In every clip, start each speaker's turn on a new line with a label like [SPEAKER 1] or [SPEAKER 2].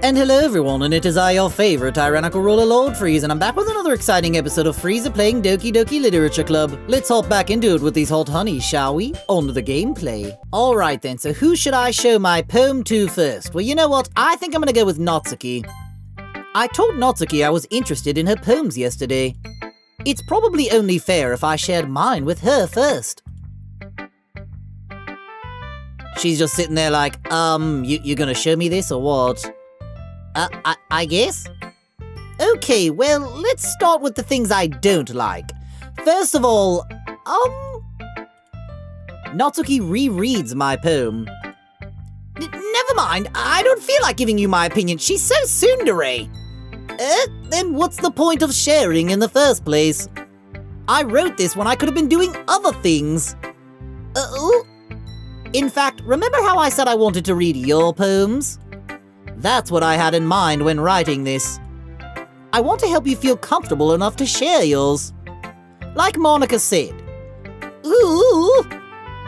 [SPEAKER 1] And hello everyone, and it is I, your favorite tyrannical ruler, Lord Freeze, and I'm back with another exciting episode of Freezer playing Doki Doki Literature Club. Let's hop back into it with these hot honeys, shall we? On to the gameplay. Alright then, so who should I show my poem to first? Well, you know what? I think I'm gonna go with Natsuki. I told Natsuki I was interested in her poems yesterday. It's probably only fair if I shared mine with her first. She's just sitting there like, you gonna show me this or what? I guess? Okay, well, let's start with the things I don't like. First of all, Natsuki rereads my poem. Never mind, I don't feel like giving you my opinion, she's so tsundere. Then what's the point of sharing in the first place? I wrote this when I could have been doing other things. In fact, remember how I said I wanted to read your poems? That's what I had in mind when writing this. I want to help you feel comfortable enough to share yours. Like Monica said. Ooh!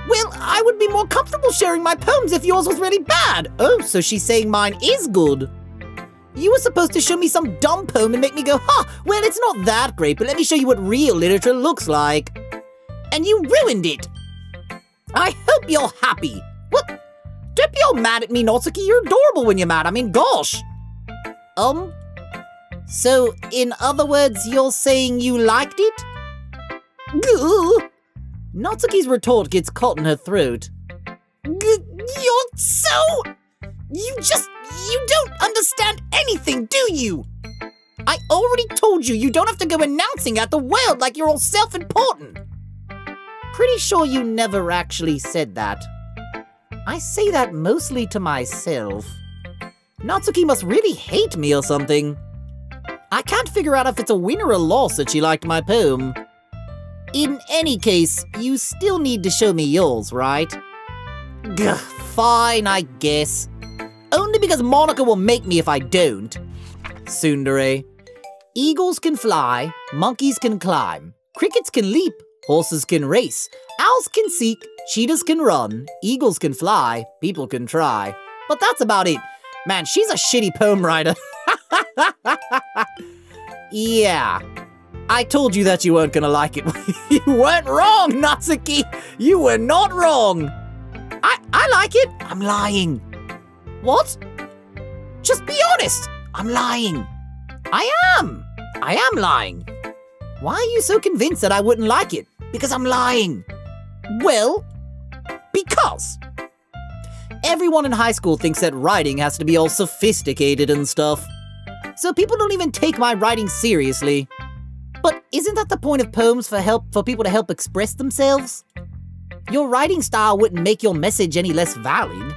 [SPEAKER 1] Well, I would be more comfortable sharing my poems if yours was really bad. Oh, so she's saying mine is good. You were supposed to show me some dumb poem and make me go, well, it's not that great, but let me show you what real literature looks like. And you ruined it. I hope you're happy. What? Don't be all mad at me, Natsuki. You're adorable when you're mad. I mean, gosh. So, in other words, you're saying you liked it? Gah! Natsuki's retort gets caught in her throat. You're so... You don't understand anything, do you? I already told you don't have to go announcing at the world like you're all self-important. Pretty sure you never actually said that. I say that mostly to myself. Natsuki must really hate me or something. I can't figure out if it's a win or a loss that she liked my poem. In any case, you still need to show me yours, right? Gah, fine, I guess. Only because Monica will make me if I don't. Tsundere. Eagles can fly, monkeys can climb, crickets can leap, horses can race, owls can seek, cheetahs can run, eagles can fly, people can try. But that's about it. Man, she's a shitty poem writer. Yeah. I told you that you weren't gonna like it. You weren't wrong, Natsuki. You were not wrong. I like it. I'm lying. What? Just be honest. I'm lying. I am lying. Why are you so convinced that I wouldn't like it? Because I'm lying. Well, because everyone in high school thinks that writing has to be all sophisticated and stuff. So people don't even take my writing seriously. But isn't that the point of poems for people to help express themselves? Your writing style wouldn't make your message any less valid.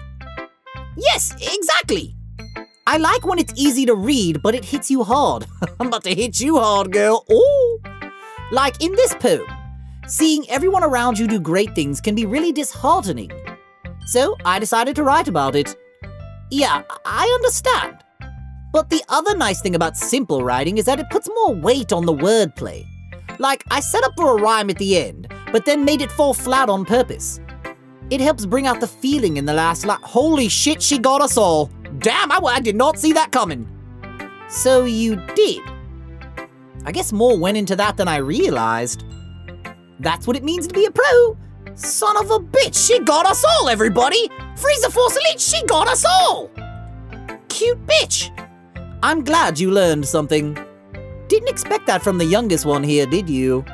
[SPEAKER 1] Yes, exactly. I like when it's easy to read, but it hits you hard. I'm about to hit you hard, girl. Ooh. Like in this poem. Seeing everyone around you do great things can be really disheartening. So I decided to write about it. Yeah, I understand. But the other nice thing about simple writing is that it puts more weight on the wordplay. Like, I set up for a rhyme at the end, but then made it fall flat on purpose. It helps bring out the feeling in the last line. Holy shit, she got us all. Damn, I did not see that coming. So you did. I guess more went into that than I realized. That's what it means to be a pro. Son of a bitch, she got us all, everybody! Frieza Force Elite, she got us all! Cute bitch! I'm glad you learned something. Didn't expect that from the youngest one here, did you?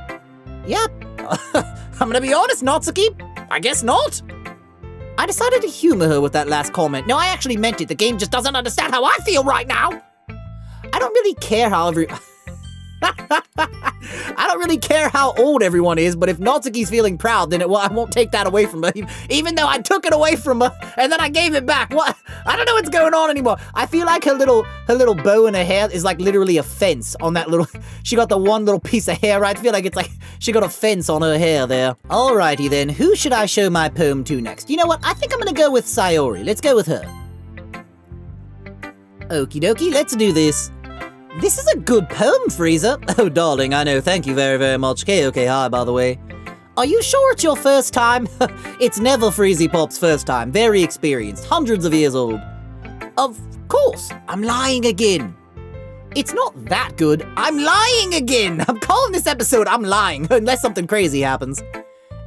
[SPEAKER 1] Yep. I'm gonna be honest, Natsuki. I guess not. I decided to humor her with that last comment. No, I actually meant it. The game just doesn't understand how I feel right now. I don't really care how I don't really care how old everyone is, but if Natsuki's feeling proud, then I won't take that away from her. Even though I took it away from her, and then I gave it back. What? I don't know what's going on anymore. I feel like her little bow in her hair is like literally a fence on that little... She got the one little piece of hair, right? I feel like it's like she got a fence on her hair there. Alrighty then, who should I show my poem to next? You know what? I think I'm gonna go with Sayori. Let's go with her. Okie dokie, let's do this. This is a good poem, Frieza. Oh, darling, I know. Thank you very, very much. Okay, hi, by the way. Are you sure it's your first time? It's never Freezy Pop's first time. Very experienced. Hundreds of years old. Of Course, I'm lying again. It's not that good. I'm lying again. I'm calling this episode I'm Lying, unless something crazy happens.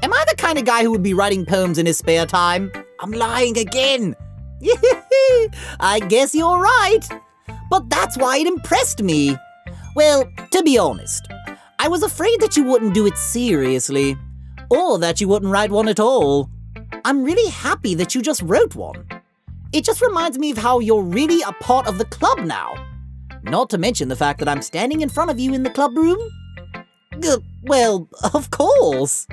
[SPEAKER 1] Am I the kind of guy who would be writing poems in his spare time? I'm lying again. I guess you're right. But that's why it impressed me. Well, to be honest, I was afraid that you wouldn't do it seriously, or that you wouldn't write one at all. I'm really happy that you just wrote one. It just reminds me of how you're really a part of the club now. Not to mention the fact that I'm standing in front of you in the club room. Well, of course.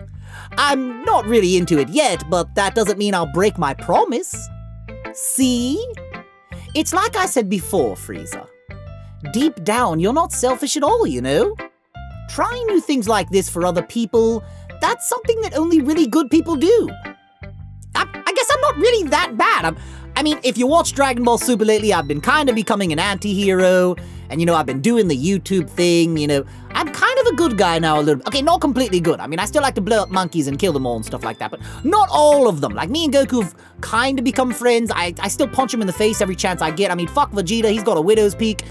[SPEAKER 1] I'm not really into it yet, but that doesn't mean I'll break my promise. See? It's like I said before, Frieza. Deep down, you're not selfish at all, you know? Trying new things like this for other people, that's something that only really good people do. I guess I'm not really that bad. I mean, if you watch Dragon Ball Super lately, I've been kind of becoming an anti-hero, and, you know, I've been doing the YouTube thing, you know. I'm kind of a good guy now a little bit. Okay, not completely good. I mean, I still like to blow up monkeys and kill them all and stuff like that, but not all of them. Like, me and Goku have kind of become friends. I still punch him in the face every chance I get. I mean, fuck Vegeta, he's got a widow's peak.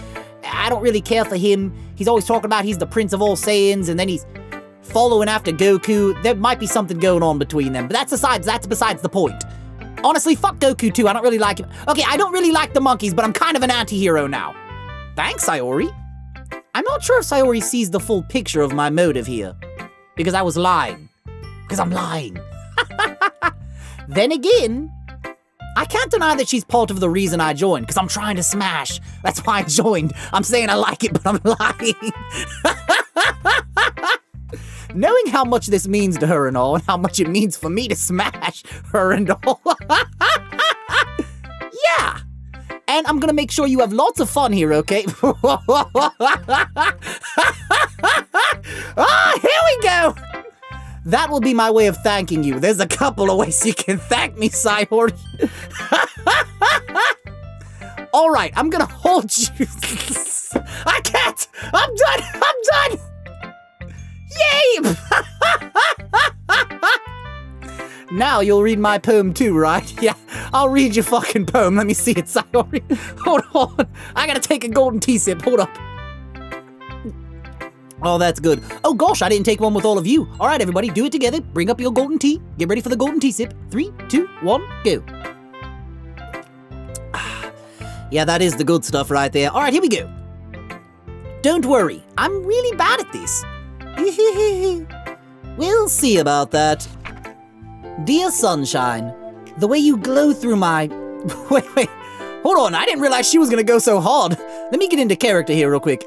[SPEAKER 1] I don't really care for him. He's always talking about he's the Prince of all Saiyans, and then he's following after Goku. There might be something going on between them, but that's besides the point. Honestly, fuck Goku too, I don't really like him. Okay, I don't really like the monkeys, but I'm kind of an anti-hero now. Thanks, Sayori. I'm not sure if Sayori sees the full picture of my motive here. Because I was lying. Because I'm lying. Then again, I can't deny that she's part of the reason I joined, because I'm trying to smash. That's why I joined. I'm saying I like it, but I'm lying. Knowing how much this means to her and all, and how much it means for me to smash her and all. Yeah! And I'm gonna make sure you have lots of fun here, okay? Ah, here we go! That will be my way of thanking you. There's a couple of ways you can thank me, Sayori. Alright, I'm gonna hold you. I can't! I'm done! I'm done! Yay! Now you'll read my poem too, right? Yeah, I'll read your fucking poem. Let me see it, Sayori. Hold on. I gotta take a golden tea sip. Hold up. Oh, that's good. Oh gosh, I didn't take one with all of you. All right, everybody, do it together. Bring up your golden tea. Get ready for the golden tea sip. 3, 2, 1, go. Yeah, that is the good stuff right there. All right, here we go. Don't worry, I'm really bad at this. We'll see about that. Dear Sunshine, the way you glow through my... Wait, hold on, I didn't realize she was gonna go so hard. Let me get into character here real quick.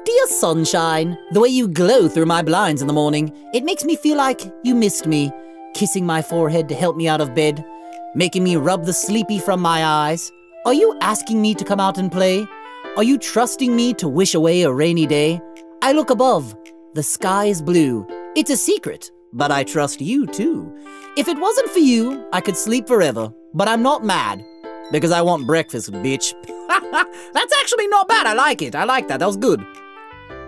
[SPEAKER 1] Dear Sunshine, the way you glow through my blinds in the morning, it makes me feel like you missed me, kissing my forehead to help me out of bed, making me rub the sleepy from my eyes. Are you asking me to come out and play? Are you trusting me to wish away a rainy day? I look above. The sky is blue. It's a secret, but I trust you too. If it wasn't for you, I could sleep forever, but I'm not mad, because I want breakfast, bitch. That's actually not bad, I like it. I like that, that was good.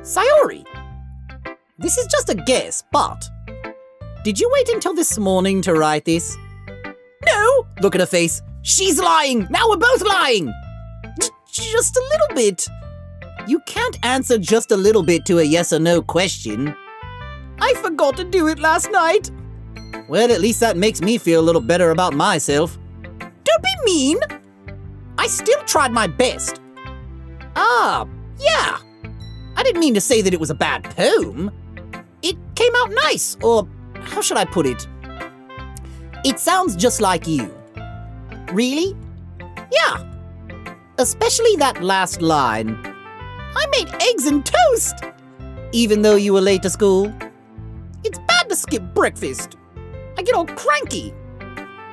[SPEAKER 1] Sayori, this is just a guess, but did you wait until this morning to write this? No! Look at her face. She's lying! Now we're both lying! Just a little bit. You can't answer just a little bit to a yes or no question. I forgot to do it last night. Well, at least that makes me feel a little better about myself. Don't be mean. I still tried my best. Ah, yeah. I didn't mean to say that it was a bad poem. It came out nice, or how should I put it? It sounds just like you. Really? Yeah. Especially that last line. I made eggs and toast, even though you were late to school. It's bad to skip breakfast. I get all cranky.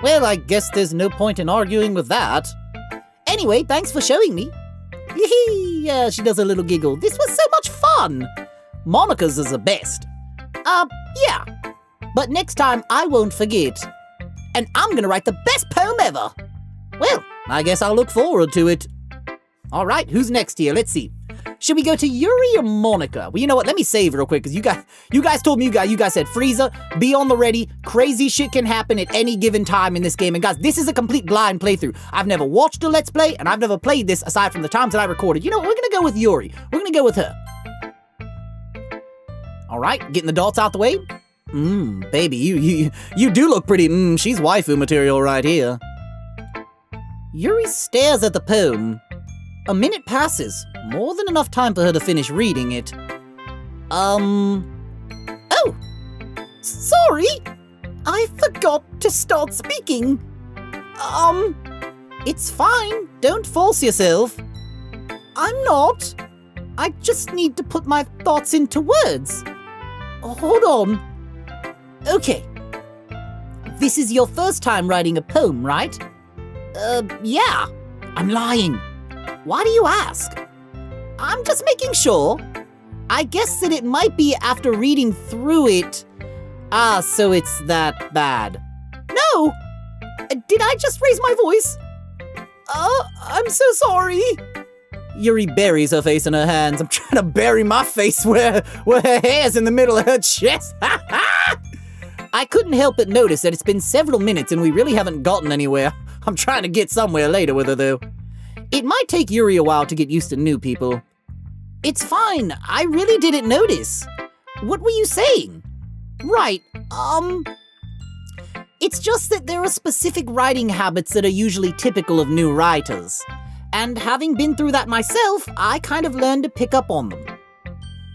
[SPEAKER 1] Well, I guess there's no point in arguing with that. Anyway, thanks for showing me. Yeah, she does a little giggle. This was so much fun. Monica's is the best. Yeah. But next time I won't forget. And I'm gonna write the best poem ever. Well, I guess I'll look forward to it. All right, who's next here? Let's see. Should we go to Yuri or Monica? Well, you know what? Let me save real quick, because you guys told me, you guys said, Frieza, be on the ready. Crazy shit can happen at any given time in this game. And guys, this is a complete blind playthrough. I've never watched a Let's Play, and I've never played this aside from the times that I recorded. You know what? We're gonna go with Yuri. We're gonna go with her. All right, getting the dots out the way. Baby, you do look pretty. She's waifu material right here. Yuri stares at the poem. A minute passes, more than enough time for her to finish reading it. Oh! Sorry! I forgot to start speaking. It's fine, don't force yourself. I'm not. I just need to put my thoughts into words. Hold on. Okay. This is your first time writing a poem, right? Yeah. I'm lying. Why do you ask? I'm just making sure. I guess that it might be after reading through it. Ah, so it's that bad. No! Did I just raise my voice? I'm so sorry. Yuri buries her face in her hands. I'm trying to bury my face where her hair's in the middle of her chest. I couldn't help but notice that it's been several minutes and we really haven't gotten anywhere. I'm trying to get somewhere later with her, though. It might take Yuri a while to get used to new people. It's fine, I really didn't notice. What were you saying? Right, it's just that there are specific writing habits that are usually typical of new writers. And having been through that myself, I kind of learned to pick up on them.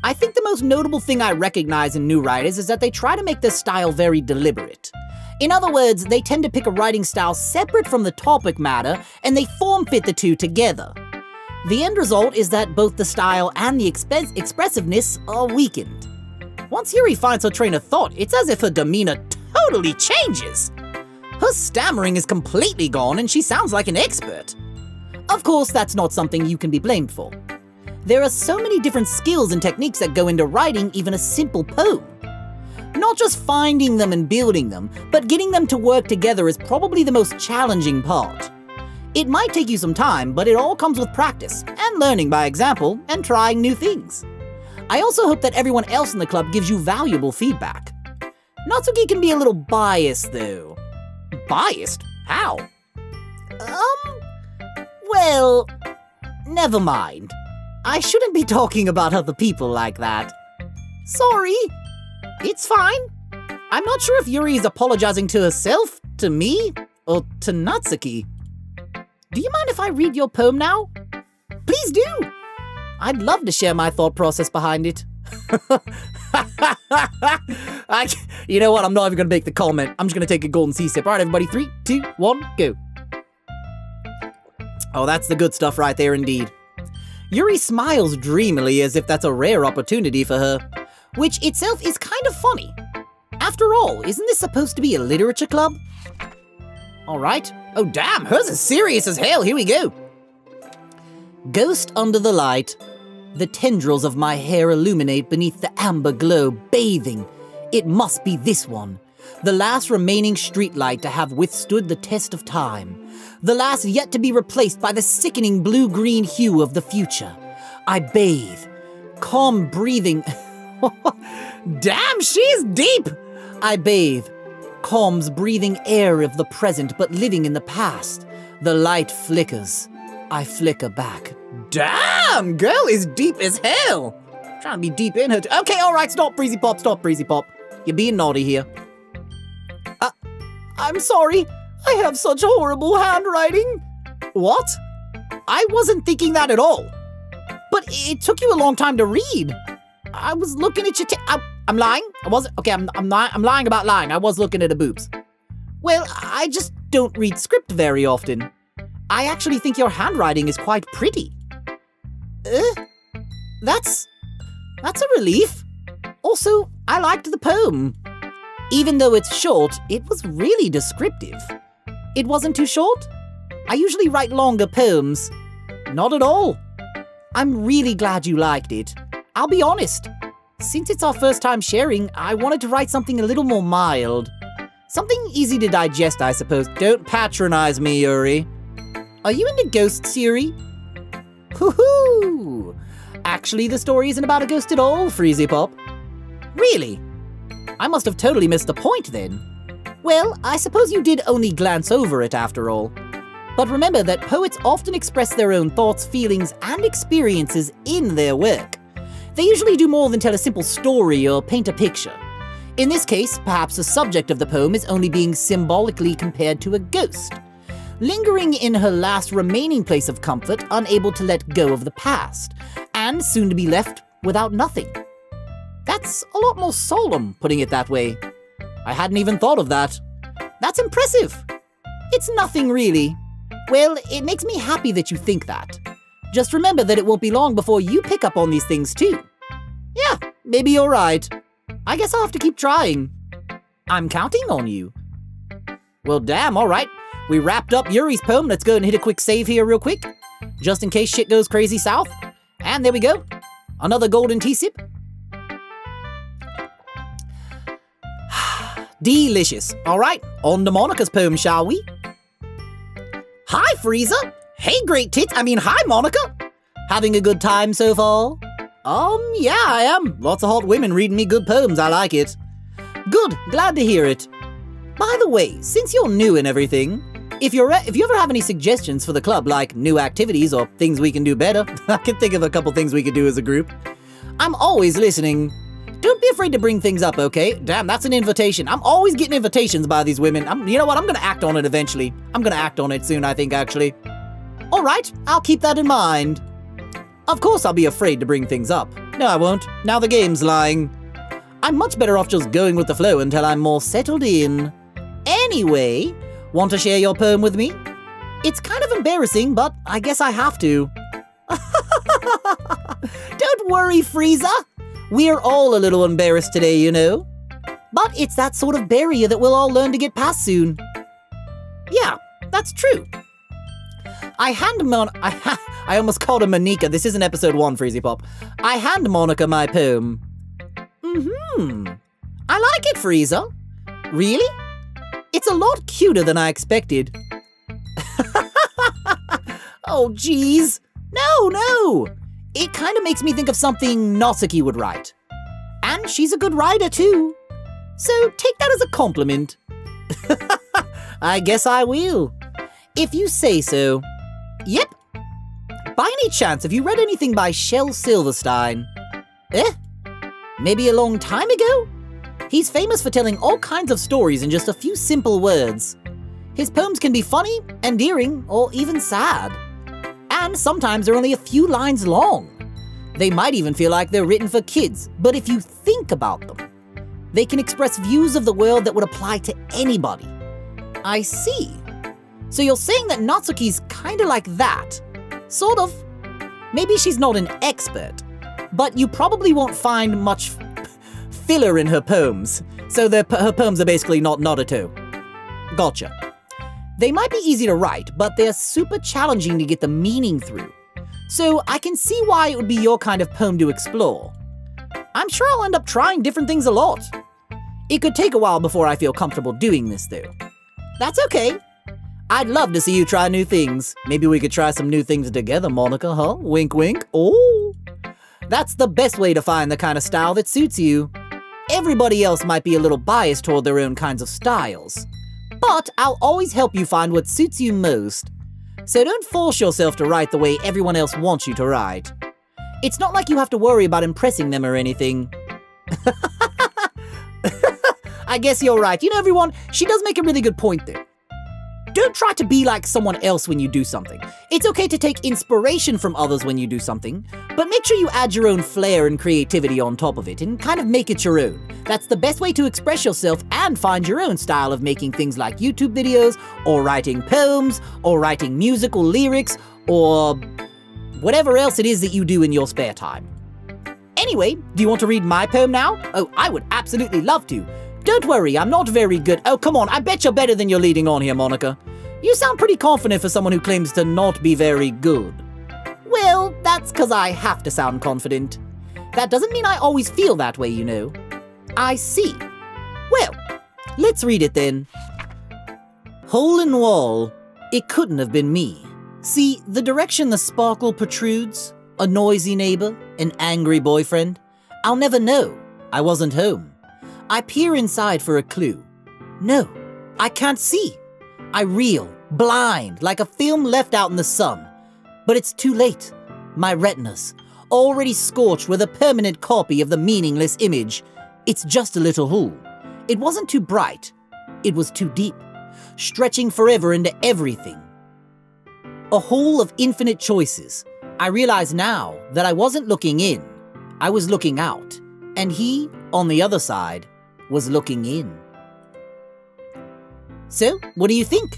[SPEAKER 1] I think the most notable thing I recognize in new writers is that they try to make their style very deliberate. In other words, they tend to pick a writing style separate from the topic matter, and they form-fit the two together. The end result is that both the style and the expressiveness are weakened. Once Yuri finds her train of thought, it's as if her demeanor totally changes. Her stammering is completely gone, and she sounds like an expert. Of course, that's not something you can be blamed for. There are so many different skills and techniques that go into writing even a simple poem. Not just finding them and building them, but getting them to work together is probably the most challenging part. It might take you some time, but it all comes with practice, and learning by example, and trying new things. I also hope that everyone else in the club gives you valuable feedback. Natsuki can be a little biased, though. Biased? How? Well, never mind. I shouldn't be talking about other people like that. Sorry. It's fine. I'm not sure if Yuri is apologizing to herself, to me, or to Natsuki. Do you mind if I read your poem now? Please do! I'd love to share my thought process behind it. You know what? I'm not even going to make the comment. I'm just going to take a golden sea sip. All right, everybody. 3, 2, 1, go. Oh, that's the good stuff right there indeed. Yuri smiles dreamily as if that's a rare opportunity for her, which itself is kind of funny. After all, isn't this supposed to be a literature club? All right. Oh, damn, hers is serious as hell. Here we go. Ghost under the light. The tendrils of my hair illuminate beneath the amber glow, bathing. It must be this one. The last remaining streetlight to have withstood the test of time. The last yet to be replaced by the sickening blue-green hue of the future. I bathe. Calm breathing. Damn, she's deep! I bathe. Calm's breathing air of the present, but living in the past. The light flickers. I flicker back. Damn, girl is deep as hell. Trying to be deep in her. Okay, all right, stop, Breezy Pop, stop, Breezy Pop. You're being naughty here. I'm sorry. I have such horrible handwriting. What? I wasn't thinking that at all. But it took you a long time to read. I was looking at your I'm lying? I wasn't. Okay, I'm lying about lying. I was looking at the boobs. Well, I just don't read script very often. I actually think your handwriting is quite pretty. That's a relief. Also, I liked the poem. Even though it's short, it was really descriptive. It wasn't too short? I usually write longer poems. Not at all. I'm really glad you liked it. I'll be honest. Since it's our first time sharing, I wanted to write something a little more mild. Something easy to digest, I suppose. Don't patronize me, Yuri. Are you into ghosts, Yuri? Hoo-hoo! Actually, the story isn't about a ghost at all, Freezy Pop. Really? I must have totally missed the point then. Well, I suppose you did only glance over it after all. But remember that poets often express their own thoughts, feelings, and experiences in their work. They usually do more than tell a simple story or paint a picture. In this case, perhaps the subject of the poem is only being symbolically compared to a ghost, lingering in her last remaining place of comfort, unable to let go of the past, and soon to be left without nothing. That's a lot more solemn, putting it that way. I hadn't even thought of that. That's impressive. It's nothing really. Well, it makes me happy that you think that. Just remember that it won't be long before you pick up on these things too. Yeah, maybe you're right. I guess I'll have to keep trying. I'm counting on you. Well, damn, all right. We wrapped up Yuri's poem. Let's go and hit a quick save here real quick, just in case shit goes crazy south. And there we go. Another golden tea sip. Delicious. All right, on to Monica's poem, shall we? Hi, Frieza. Hey, Great Tits. Hi, Monica. Having a good time so far? Yeah, I am. Lots of hot women reading me good poems. I like it. Good. Glad to hear it. By the way, since you're new and everything, if you ever have any suggestions for the club, like new activities or things we can do better, I can think of a couple things we could do as a group. I'm always listening. Don't be afraid to bring things up, okay? Damn, that's an invitation. I'm always getting invitations by these women. You know what? I'm gonna act on it eventually. I'm gonna act on it soon, I think, actually. All right, I'll keep that in mind. Of course I'll be afraid to bring things up. No, I won't. Now the game's lying. I'm much better off just going with the flow until I'm more settled in. Anyway, want to share your poem with me? It's kind of embarrassing, but I guess I have to. Don't worry, Frieza. We're all a little embarrassed today, you know. But it's that sort of barrier that we'll all learn to get past soon. Yeah, that's true. I almost called her Monica. This isn't episode 1, Freezy Pop. I hand Monica my poem. I like it, Frieza. Really? It's a lot cuter than I expected. Oh, jeez. No. It kind of makes me think of something Natsuki would write. And she's a good writer, too. So take that as a compliment. I guess I will. If you say so. Yep. By any chance, have you read anything by Shel Silverstein? Maybe a long time ago? He's famous for telling all kinds of stories in just a few simple words. His poems can be funny, endearing, or even sad. And sometimes they're only a few lines long. They might even feel like they're written for kids, but if you think about them, they can express views of the world that would apply to anybody. I see. So you're saying that Natsuki's kinda like that? Sort of. Maybe she's not an expert, but you probably won't find much filler in her poems, so her poems are basically not Naruto. Gotcha. They might be easy to write, but they're super challenging to get the meaning through. So I can see why it would be your kind of poem to explore. I'm sure I'll end up trying different things a lot. It could take a while before I feel comfortable doing this, though. That's okay. I'd love to see you try new things. Maybe we could try some new things together, Monica, huh? Wink, wink. Oh! That's the best way to find the kind of style that suits you. Everybody else might be a little biased toward their own kinds of styles. But I'll always help you find what suits you most. So don't force yourself to write the way everyone else wants you to write. It's not like you have to worry about impressing them or anything. I guess you're right. You know, everyone, she does make a really good point there. Don't try to be like someone else when you do something. It's okay to take inspiration from others when you do something, but make sure you add your own flair and creativity on top of it and kind of make it your own. That's the best way to express yourself and find your own style of making things like YouTube videos, or writing poems, or writing musical lyrics, or whatever else it is that you do in your spare time. Anyway, do you want to read my poem now? Oh, I would absolutely love to. Don't worry, I'm not very good. Oh, come on, I bet you're better than you're leading on here, Monica. You sound pretty confident for someone who claims to not be very good. Well, that's because I have to sound confident. That doesn't mean I always feel that way, you know. I see. Well, let's read it then. Hole in wall. It couldn't have been me. See, the direction the sparkle protrudes, a noisy neighbor, an angry boyfriend, I'll never know. I wasn't home. I peer inside for a clue. No, I can't see. I reel, blind, like a film left out in the sun. But it's too late. My retinas, already scorched with a permanent copy of the meaningless image. It's just a little hole. It wasn't too bright. It was too deep, stretching forever into everything. A hole of infinite choices. I realize now that I wasn't looking in. I was looking out. And he, on the other side, was looking in. So, what do you think?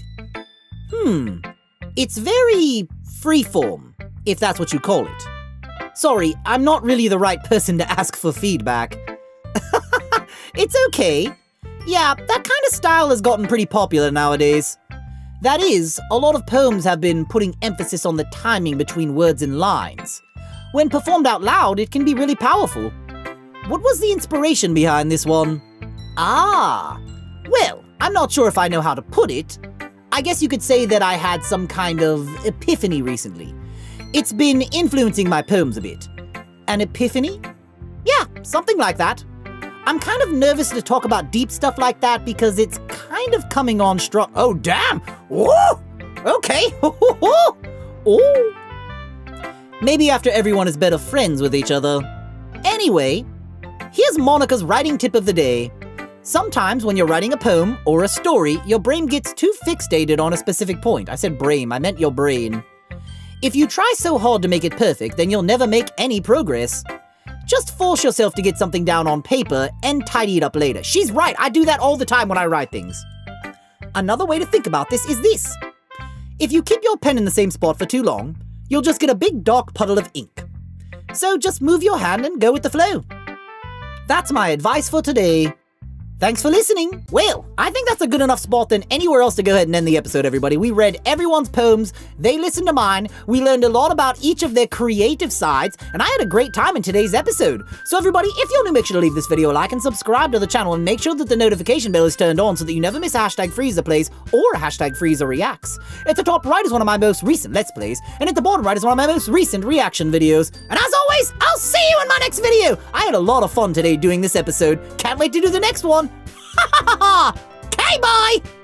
[SPEAKER 1] It's very freeform, if that's what you call it. Sorry, I'm not really the right person to ask for feedback. It's okay. Yeah, that kind of style has gotten pretty popular nowadays. That is, a lot of poems have been putting emphasis on the timing between words and lines. When performed out loud, it can be really powerful. What was the inspiration behind this one? Ah, well, I'm not sure if I know how to put it. I guess you could say that I had some kind of epiphany recently. It's been influencing my poems a bit. An epiphany? Yeah, something like that. I'm kind of nervous to talk about deep stuff like that because it's kind of coming on strong. Oh, damn! Whoa! Okay. Oh. Maybe after everyone is better friends with each other. Anyway, here's Monica's writing tip of the day. Sometimes when you're writing a poem or a story, your brain gets too fixated on a specific point. I said brain, I meant your brain. If you try so hard to make it perfect, then you'll never make any progress. Just force yourself to get something down on paper and tidy it up later. She's right, I do that all the time when I write things. Another way to think about this is this. If you keep your pen in the same spot for too long, you'll just get a big dark puddle of ink. So just move your hand and go with the flow. That's my advice for today. Thanks for listening. Well, I think that's a good enough spot than anywhere else to go ahead and end the episode, everybody. We read everyone's poems, they listened to mine, we learned a lot about each of their creative sides, and I had a great time in today's episode. So everybody, if you're new, make sure to leave this video a like and subscribe to the channel and make sure that the notification bell is turned on so that you never miss a hashtag Freezer Plays or a hashtag Freezer Reacts. At the top right is one of my most recent Let's Plays, and at the bottom right is one of my most recent reaction videos. And as always, I'll see you in my next video! I had a lot of fun today doing this episode. Can't wait to do the next one. Ha ha ha ha! Okay, bye!